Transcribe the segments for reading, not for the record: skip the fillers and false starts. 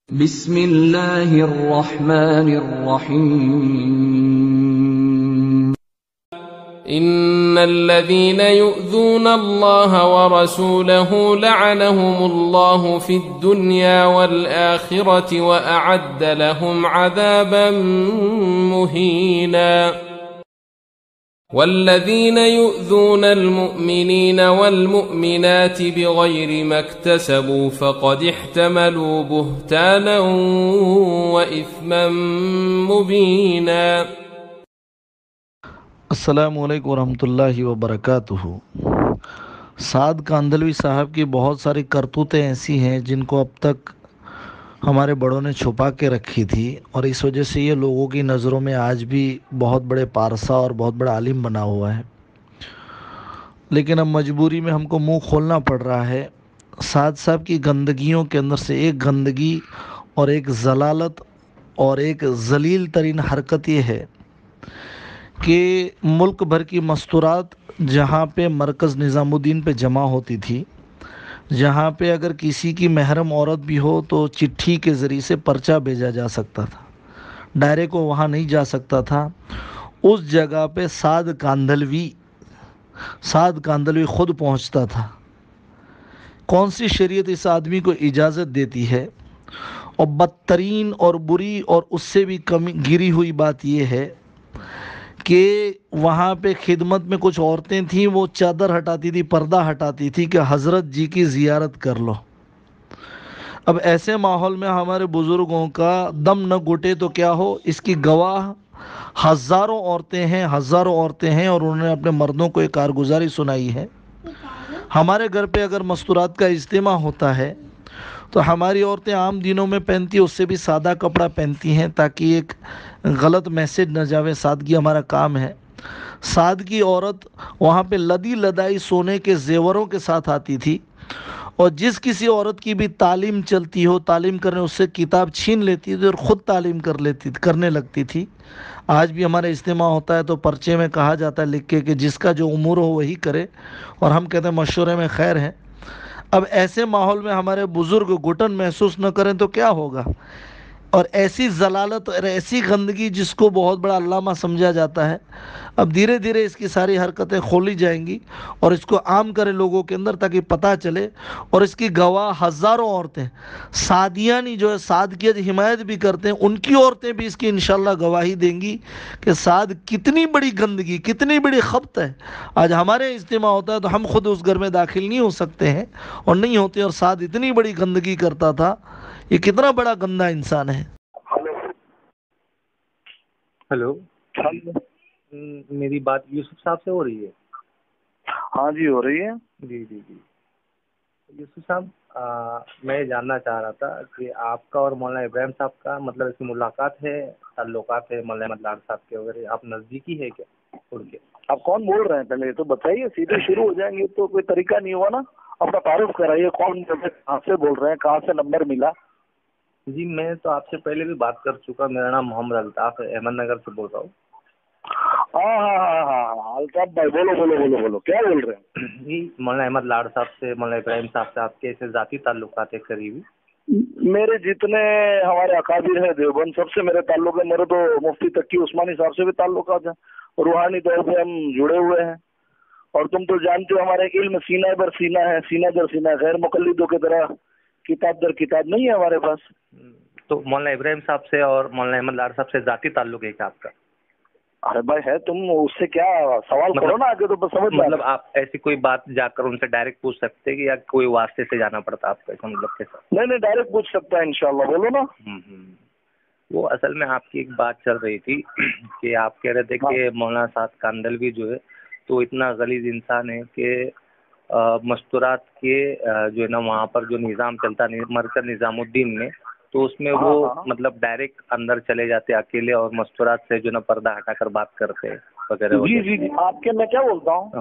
बिस्मिल्लाहिर्रहमानिर्रहीम। इन्नल्लज़ीन युअ्ज़ूना अल्लाह व रसूलहु लअनहुमुल्लाहु फिद्दुन्या वल आखिरति व अअद्द लहुम अज़ाबन मुहीना। वल्लज़ीन युअ्ज़ूना अल-मुअ्मिनीना वल-मुअ्मिनाति बिग़ैरि मक्तसबू फ़क़द इह्तमलू बुहतानन व इस्मन मुबीना। अस्सलामु अलैकुम वरहमतुल्लाहि वबरकातुहू। साद कांदलवी साहब की बहुत सारी करतूतें ऐसी हैं जिनको अब तक हमारे बड़ों ने छुपा के रखी थी, और इस वजह से ये लोगों की नज़रों में आज भी बहुत बड़े पारसा और बहुत बड़ा आलिम बना हुआ है। लेकिन अब मजबूरी में हमको मुंह खोलना पड़ रहा है। साद साहब की गंदगियों के अंदर से एक गंदगी और एक जलालत और एक जलील तरीन हरकत ये है कि मुल्क भर की मस्तूरात जहाँ पे मरकज़ निज़ामुद्दीन पे जमा होती थी, जहाँ पे अगर किसी की महरम औरत भी हो तो चिट्ठी के ज़रिए से पर्चा भेजा जा सकता था, डायरेक्ट वो वहाँ नहीं जा सकता था। उस जगह पे साद कांदलवी ख़ुद पहुँचता था। कौन सी शरीयत इस आदमी को इजाज़त देती है? और बदतरीन और बुरी और उससे भी कमी गिरी हुई बात यह है कि वहाँ पे खिदमत में कुछ औरतें थीं, वो चादर हटाती थी, पर्दा हटाती थी कि हज़रत जी की ज़ियारत कर लो। अब ऐसे माहौल में हमारे बुज़ुर्गों का दम न घुटे तो क्या हो, इसकी गवाह हज़ारों औरतें हैं और उन्होंने अपने मर्दों को एक कारगुजारी सुनाई है। हमारे घर पे अगर मस्तूरात का इज्तिमा होता है तो हमारी औरतें आम दिनों में पहनती हैं, उससे भी सादा कपड़ा पहनती हैं ताकि एक गलत मैसेज न जावे। सादगी हमारा काम है। सादगी औरत वहाँ पे लदी लदाई सोने के जेवरों के साथ आती थी, और जिस किसी औरत की भी तालीम चलती हो, तालीम करने उससे किताब छीन लेती थी और ख़ुद तालीम करने लगती थी। आज भी हमारा इज्तिमा होता है तो पर्चे में कहा जाता है लिख के कि जिसका जो उम्र हो वही करे, और हम कहते हैं मशवरे में खैर है। अब ऐसे माहौल में हमारे बुज़ुर्ग घुटन महसूस न करें तो क्या होगा? और ऐसी जलालत और ऐसी गंदगी जिसको बहुत बड़ा अल्लामा समझा जाता है, अब धीरे धीरे इसकी सारी हरकतें खोली जाएंगी और इसको आम करें लोगों के अंदर ताकि पता चले। और इसकी गवाह हज़ारों औरतें, सादियानी जो है साद की हिमायत भी करते हैं, उनकी औरतें भी इसकी इंशाल्लाह गवाही देंगी कि साद कितनी बड़ी गंदगी, कितनी बड़ी खपत है। आज हमारे इज्तिमा होता है तो हम खुद उस घर में दाखिल नहीं हो सकते हैं और नहीं होते, और साद इतनी बड़ी गंदगी करता था। ये कितना बड़ा गंदा इंसान है। हेलो, मेरी बात यूसुफ साहब से हो रही है? हाँ जी, हो रही है। जी जी जी। यूसुफ साहब, मैं जानना चाह रहा था कि आपका और मौलाना इब्राहिम साहब का मतलब इसमें मुलाकात है, ताल्लुकात है मौलाना अहमद लाड साहब के वगैरह, आप नज़दीकी है क्या उनके? आप कौन बोल रहे हैं पहले ये तो बताइए, सीधे शुरू हो जाएंगे तो कोई तरीका नहीं हुआ ना। अपना तारुफ कराइए, कौन, कहाँ से बोल रहे हैं, कहाँ से नंबर मिला? जी, मैं तो आपसे पहले भी बात कर चुका। मेरा नाम मोहम्मद अल्ताफ़ है, अहमदनगर से बोल रहा हूँ। हाँ, अल्ताफ भाई, बोलो, क्या बोल रहे हैं? जी, मौलाना अहमद लाड साहब से, मौलाना इब्राहिम साहब से आपके ऐसे ज़ाती ताल्लुकात है करीबी? मेरे जितने हमारे अकाबिर है देवबंद, सबसे मेरे ताल्लुक है। मेरे तो मुफ्ती तकी उस्मानी साहब से भी ताल्लुकात है, रूहानी तौर पे हम जुड़े हुए हैं। और तुम तो जानते हो हमारे इल्म सीना दर सीना है, सीना दर सीना, गैर मुकल्लिदों की तरह किताब दर किताब नहीं है हमारे पास। तो मौलाना इब्राहिम साहब से और मौलाना अहमद लाड साहब से ज़ाती ताल्लुक है क्या आपका? अरे भाई है, तुम उससे क्या सवाल करो ना आगे, तो बस समझ मतलब आप ऐसी कोई बात जाकर उनसे डायरेक्ट पूछ सकते हैं कि या कोई वास्ते से जाना पड़ता आपका, इसका मतलब कैसा? नहीं, डायरेक्ट पूछ सकता है इंशाल्लाह, बोलो ना। वो असल में आपकी एक बात चल रही थी कि आप कह रहे थे कि मौलाना साद कांदलवी जो है तो इतना गलीज इंसान है कि मस्तूरात के जो है ना वहाँ पर जो निज़ाम चलता मरकज़ निज़ामुद्दीन में, तो उसमें वो मतलब डायरेक्ट अंदर चले जाते अकेले और मस्तूरात से जो ना पर्दा हटाकर बात करते वगैरह। जी, आपके मैं क्या बोलता हूँ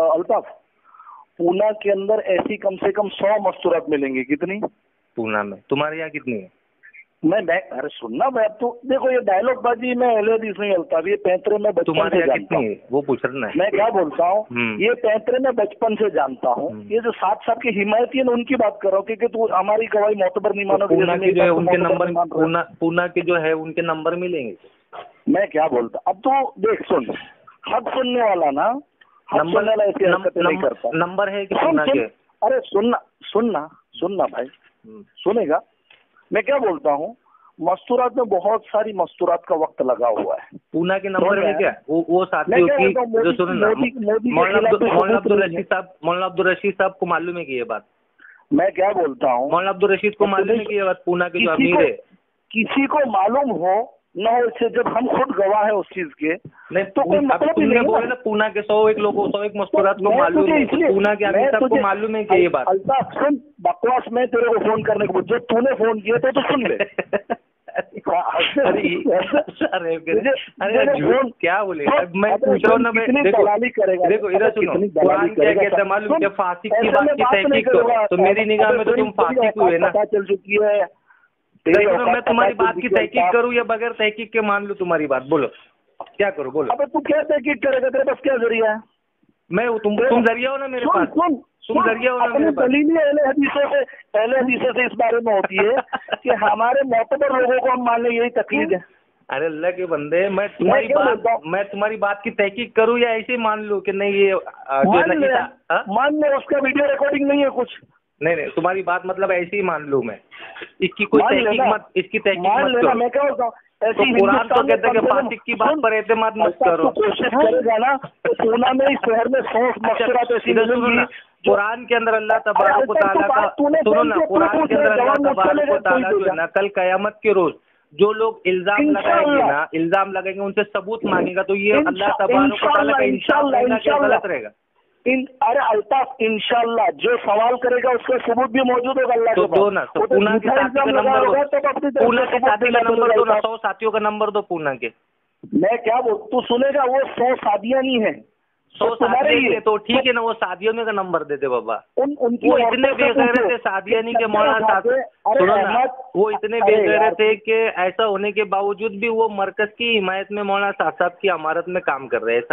अल्ताफ, पूना के अंदर ऐसी कम से कम 100 मस्तूरात मिलेंगी। कितनी? पूना में? तुम्हारे यहाँ कितनी है? अरे सुनना भाई, अब तो देखो ये डायलॉग बाजी में एले दिस नहीं चलता, ये पैंतरे में बचपन तुम्हारे से यहाँ जानता कितनी हूँ। है वो पूछ रहा है। मैं क्या बोलता हूँ, ये पैंतरे में बचपन से जानता हूँ। ये जो 7 साल की हिमायती है ना, उनकी बात कर रहा हूँ, क्योंकि तू हमारी गवाही मोतबर नहीं मानो। पूना के जो है उनके नंबर, पूना के जो है उनके नंबर मिलेंगे। मैं क्या बोलता, अब तो देख सुन, हद सुनने वाला ना, हद सुनने वाला ऐसी हरकतें नहीं करता। नंबर है कि पूना के? अरे सुनना भाई, सुनेगा। मैं क्या बोलता हूँ, मस्तूरात में बहुत सारी मस्तूरात का वक्त लगा हुआ है। पूना के नंबर में क्या वो साथियों की जो सुनो ना, मौलाना अब्दुल रशीद साहब को मालूम है कि ये बात? मैं क्या बोलता हूँ, मौलाना अब्दुल रशीद को मालूम है कि ये बात पूना के जो अमीर है? किसी को मालूम हो ना हो, इससे जब हम खुद गवाह है उस चीज के, नहीं तो कोई मतलब तुमने बोले ना पूना के 101 मस्तूरात को मालूम है, तो पूना के अमीर साहब को मालूम है कि ये बात? अल्ताफ सुन, बकवास में तेरे को फोन करने को, जब तूने फोन किया तो सुन ले। अरे क्या बोले, मैं पूछ रहा हूँ ना। मैं देखो इधर सुनो, कुरान क्या कहता है मालूम? क्या फासिक की बात की तहकीक करो तो मेरी निगाह में तो तुम फासिक हुए ना। चल चुकी है। मैं तुम्हारी बात की तहकीक करूँ या बगैर तहकीक के मान लूँ तुम्हारी बात? बोलो क्या करूँ, बोलो। अबे तू क्या तहकीक करेगा, तेरे पास क्या जरिया है? मैं तुम जरिया हो ना मेरे पास, तुम जरिया हो ना मेरे पास। दलील अहले हदीसों से इस बारे में होती है कि हमारे मोतबर लोगों को हम मान लें, यही तकलीफ है। अरे अल्लाह के बंदे, मैं तुम्हारी बात की तहकीक करूँ या ऐसे मान लूँ कि नहीं ये मान ले, उसका वीडियो रिकॉर्डिंग नहीं है कुछ? नहीं तुम्हारी बात मतलब ऐसे ही मान लूँ मैं, इसकी कोई तहकीक मत, इसकी तहकीक मत करो। मैं क्या बोलता हूँ, तो कुरान तो कहते हैं कि फासिक की बात पर एतमाद मत करो। कोशिश करेगा ना तो पूना में, इस शहर में 100 मकसरात ऐसी मिलेंगी। कुरान के अंदर अल्लाह तबारक व तआला का, सुनो ना, कुरान के अंदर अल्लाह तबारक व तआला जो है ना, कल कयामत के रोज जो लोग इल्जाम लगाएंगे उनसे सबूत मांगेगा, तो ये अल्लाह तबारक व तआला का इंसाफ रहेगा क्या गलत रहेगा? अरे अल्ताफ, इंशाल्लाह जो सवाल करेगा उसका सबूत भी मौजूद होगा अल्लाह के पास। दो ना, तो पूना के साथी का नंबर दो, पूना के साथी का नंबर दो ना, 100 साथियों का नंबर दो पूना के। मैं क्या बोल, तू सुनेगा, वो 100 शादियां नहीं है, 100 शादियां तो ठीक है ना, वो शादियों में का नंबर दे दे बाबा। वो इतने बेगैरत थे शादियानी के मौलाना साहब, सुनो ना, वो इतने बेगैरत थे कि ऐसा होने के बावजूद भी वो मरकज की हिमायत में मौलाना साहब की अमारत में काम कर रहे हैं।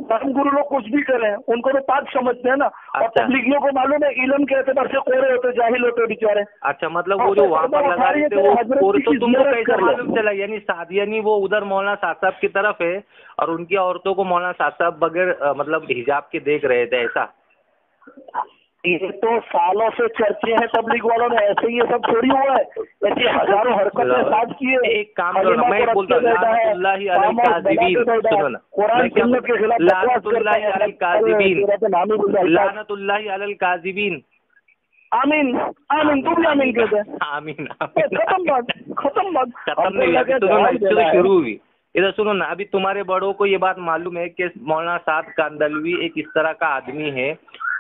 धर्म गुरु लोग कुछ भी करें, उनको तो पाक समझते हैं ना। और तबलीगियों को मालूम है इल्म के एतबार से कोरे होते, जाहिल होते बेचारे। अच्छा, मतलब वो जो वहाँ पर लगा रहे थे वो कोरे, तो तुमको कैसे मालूम चला? यानी शादियानी वो उधर मौलाना साहब की तरफ है और उनकी औरतों को मौलाना साहब बगैर मतलब हिजाब के देख रहे थे, ऐसा? ये तो सालों से चर्चे हैं तबलीग वालों ने, ऐसे ये सब थोड़ी हुआ है, ऐसी हजारों हरकतें साथ की है। एक काम करो ना, मैं बोलता हूँ लानतुल्लाहि अलल काज़िबीन, सुनो ना, कुरान सुन्नत के खिलाफ लानतुल्लाहि अलल काज़िबीन, लानतुल्लाहि अलल काज़िबीन। आमीन आमीन, तू भी आमीन कहते हैं। आमीन खत्म बात नहीं, इससे शुरू हुई। इधर सुनो ना, अभी तुम्हारे बड़ों को ये बात मालूम है कि मौलाना साद कांदलवी एक इस तरह का आदमी है,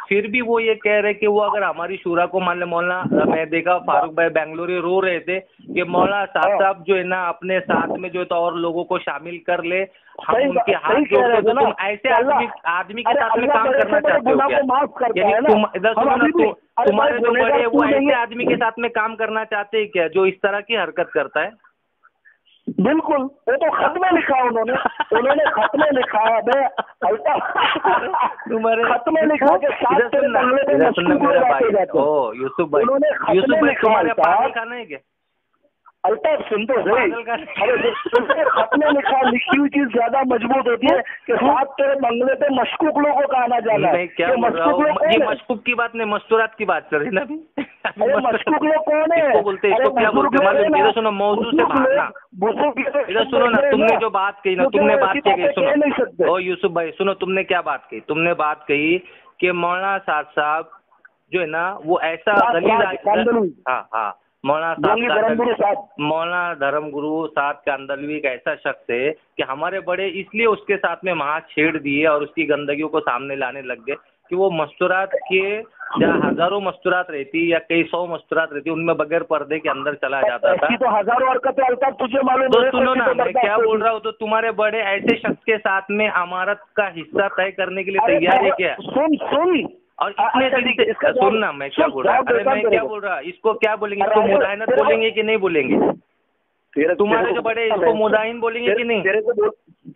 फिर भी वो ये कह रहे कि वो अगर हमारी शूरा को मान ले, मौलाना मैं देखा फारूक भाई बेंगलुरु रो रहे थे कि मौलाना साहब जो है ना अपने साथ में जो है तो और लोगों को शामिल कर ले, हम उनके हाथ जोड़ते। तो तुम ऐसे आदमी के साथ में काम करना चाहते हो क्या? यानी तुम इधर सुनो ना, तुम्हारे जो बड़े हैं वो ऐसे आदमी के साथ में काम करना चाहते हैं क्या जो इस तरह की हरकत करता है? बिल्कुल, वो तो खत में लिखा उन्होंने खत में लिखा है, तुम्हारे खत में लिखा के साथ मेरा भाई, ओ यूसुफ भाई तुम्हारे पागल खाना है क्या? अल्ताफ सुन तो सही, अरे खत में लिखी हुई चीज ज्यादा मजबूत होती है कि साथ तेरे बंगले पे मशकूक लोगों का आना जाना है। क्या ये मशकूक की बात नहीं, मस्तूरात की बात कर रही है ना अभी। अरे मशकूक लोग कौन है? इसको बोलते हैं, इसको क्या बोलते हैं मालूम? इधर सुनो, मौजू से भागना। इधर सुनो ना, तुमने जो बात कही ना, तुमने बात क्या कही, सुनो ओ यूसुफ भाई सुनो, तुमने क्या बात कही? तुमने बात कही कि मौलाना साहब जो है ना वो ऐसा गलीज, हाँ मौलाना धर्मगुरु साद कांदलवी एक ऐसा शख्स है कि हमारे बड़े इसलिए उसके साथ में वहाँ छेड़ दिए और उसकी गंदगियों को सामने लाने लग गए कि वो मस्तूरात के जहाँ हजारों मस्तूरात रहती या कई 100 मस्तूरात रहती, उनमें बगैर पर्दे के अंदर चला जाता था। तो हजारों हरकतें अल्ताफ तुझे मालूम तो सुनो ना, मैं क्या बोल रहा हूँ, तो तुम्हारे बड़े ऐसे शख्स के साथ में अमारत का हिस्सा तय करने के लिए तैयार है क्या? सुन और इतने दिन से इसका सुनना, मैं क्या बोल रहा, अरे मैं क्या बोल रहा, इसको क्या बोलेंगे, इसको मुदाहिनत बोलेंगे कि नहीं बोलेंगे? तुम्हारे जो बड़े इसको मुदाहिन बोलेंगे कि नहीं?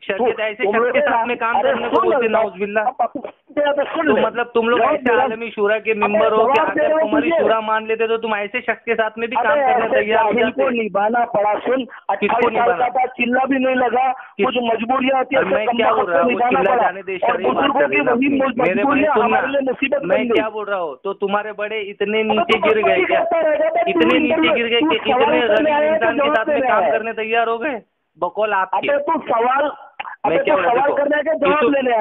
शरीयत ऐसे शख्स के साथ में काम करने को बोलते नाउज़ुबिल्लाह। तो मतलब तुम लोग ऐसे आलमी शूरा के मेंबर हो कि अगर तुम्हारी शूरा मान लेते तो तुम ऐसे शख्स के साथ में भी काम करने तैयार हो जाते। निभाना पड़ा, सुन, 28 साल का था, चिल्ला भी नहीं लगा, कुछ मजबूरियाँ आती है। मैं क्या बोल रहा हूँ, चिल्ला जाने दे, मेरे भाई सुनना, मैं क्या बोल रहा हूँ, तो तुम्हारे बड़े इतने नीचे गिर गए क्या? इतने नीचे गिर गए कि इतने गरीब इंसान के साथ में काम करने तैयार हो गए? बकौल आपके। सवाल मैं क्या बोल रहा हूँ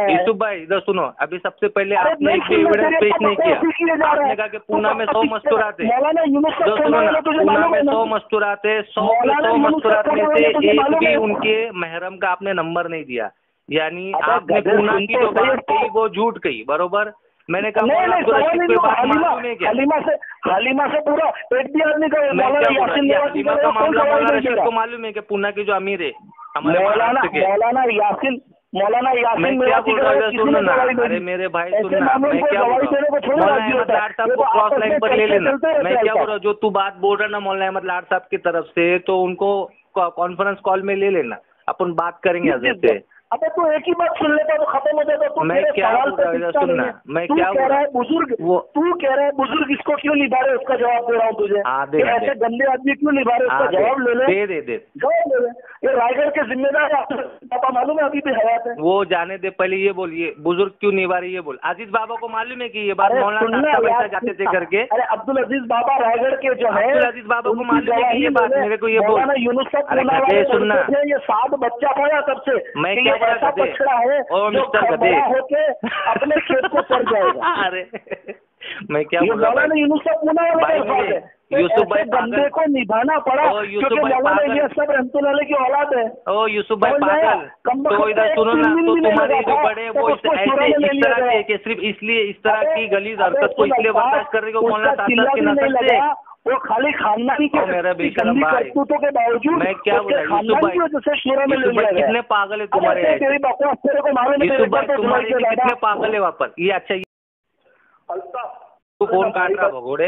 यूसुफ भाई, इधर सुनो, अभी सबसे पहले आपने एक भी एविडेंस पेश नहीं किया। आपने कहा कि पूना में 100 मस्तूरात है, सुनो ना, पूना में 100 मस्तूरात है, 100 मस्तूरात में से एक भी उनके महरम का आपने नंबर नहीं दिया, यानी आपने पूना की जो बात कही वो झूठ कही, बरोबर? मैंने कहा हलीमा से पूरा एक भी आदमी का हलीमा का मामला मौलाना रशीद को मालूम है कि पूना के जो अमीर है हमारे मौलाना यासिन मैं क्या बोल रहा हूँ, सुनो ना, अरे मेरे भाई सुनना, मैं क्या बोल रहा हूँ, मौलाना अहमद लाड साहब को क्रॉस लाइन पर ले लेना। मैं क्या बोल रहा हूँ, जो तू बात बोल रहा ना मौलाना अहमद लाड साहब की तरफ से, तो उनको कॉन्फ्रेंस कॉल में ले लेना, अपन बात करेंगे हज़रत से। अबे तो एक ही बात सुन लेता तो खत्म हो जाता। तो मैं क्या बोल रहा हूँ सुनना, मैं क्या कह रहा है बुजुर्ग, तू कह रहा है बुजुर्ग इसको क्यों निभा रहे, उसका जवाब दे रहा हूँ तुझे। ऐसे गंदे आदमी क्यों निभा रहे, उसका जवाब ले ले, जवाब ले ले। ये रायगढ़ के जिम्मेदार पापा मालूम है अभी भी हयात है, वो जाने दे, पहले ये बोलिए बुजुर्ग क्यों निभा रही, ये बोल। अजीज बाबा को मालूम है कि ये बात मौलाना साहब ऐसा जाते थे करके? अरे अब्दुल अजीज बाबा रायगढ़ के जो है, अब्दुल अजीज बाबा को मालूम है कि ये बात, मेरे को ये बोल। सुनना, ये 7 बच्चा था तब से, मैं क्या ऐसा बछड़ा है मिस्टर गधे होके अपने खेत को चढ़ जाएगा। अरे मैं क्या बोल रहा हूँ, यूसुफ भाई बंदे को निभाना पड़ा क्योंकि मौलाना ये सब रहमतुल्लाह की औलाद है। ओ यूसुफ भाई पागल, तो इधर सुनो ना, तो तुम्हारे जो बड़े वो ऐसे इस तरह के सिर्फ इसलिए इस तरह की गलीज हरकत को इसलिए बर्दाश्त कर रहे हो मौलाना साहब की नजर से, वो खाली खानदानी के मेरा बेशरम भाई करतूतों के बावजूद मैं क्या बोल रहा हूँ, कितने पागल है तुम्हारे, यूसुफ भाई तुम्हारे कितने पागल है वापस ये। अच्छा तू फोन काट रहा भगोड़े,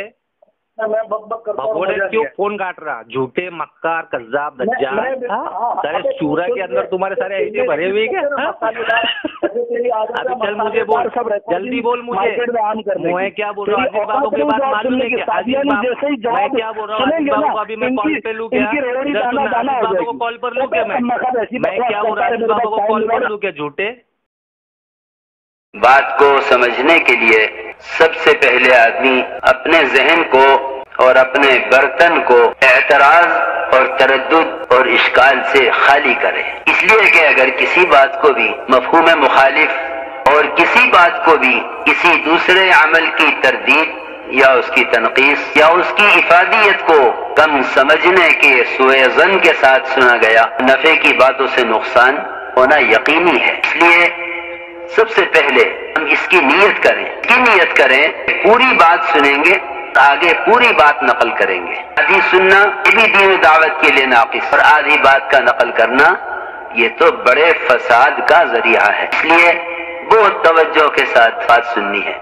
भगोड़े क्यों फोन काट रहा, झूठे मक्कार कज्जाब दज्जाल, सारे शूरा के अंदर तुम्हारे सारे ऐसे भरे हुए क्या? अभी चल मुझे बोल, जल्दी बोल मुझे, मैं क्या बोल रहा हूँ, अजीज बाबू की बात मालूम है क्या? अजीज बाबू मैं क्या बोल रहा हूँ, अजीज बाबू को अभी मैं कॉल पे लूँ क्या? अजीज बाबू को कॉल पर लूँ क्या? मैं क्या बोल रहा हूँ, अजीज बाबू को कॉल पर लूँ क्या? झूठे बात को समझने के लिए सबसे पहले आदमी अपने जहन को और अपने बर्तन को एतराज और तरद्दुद और इश्काल से खाली करे, इसलिए कि अगर किसी बात को भी मफहूम मुखालिफ और किसी बात को भी किसी दूसरे अमल की तरदीद या उसकी तनकीस या उसकी इफादियत को कम समझने के सुए-ज़न के साथ सुना गया, नफे की बातों से नुकसान होना यकीनी है। इसलिए सबसे पहले हम इसकी नीयत करें, पूरी बात सुनेंगे, आगे पूरी बात नकल करेंगे। आधी सुनना ये भी दीन दावत के लिए नाक़िस, और आधी बात का नकल करना ये तो बड़े फसाद का जरिया है, इसलिए बहुत तवज्जो के साथ बात सुननी है।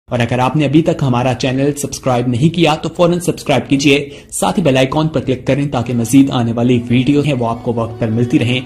और अगर आपने अभी तक हमारा चैनल सब्सक्राइब नहीं किया तो फौरन सब्सक्राइब कीजिए, साथ ही बेल आइकॉन पर क्लिक करें ताकि मजीद आने वाली वीडियो है वो आपको वक्त पर मिलती रहे।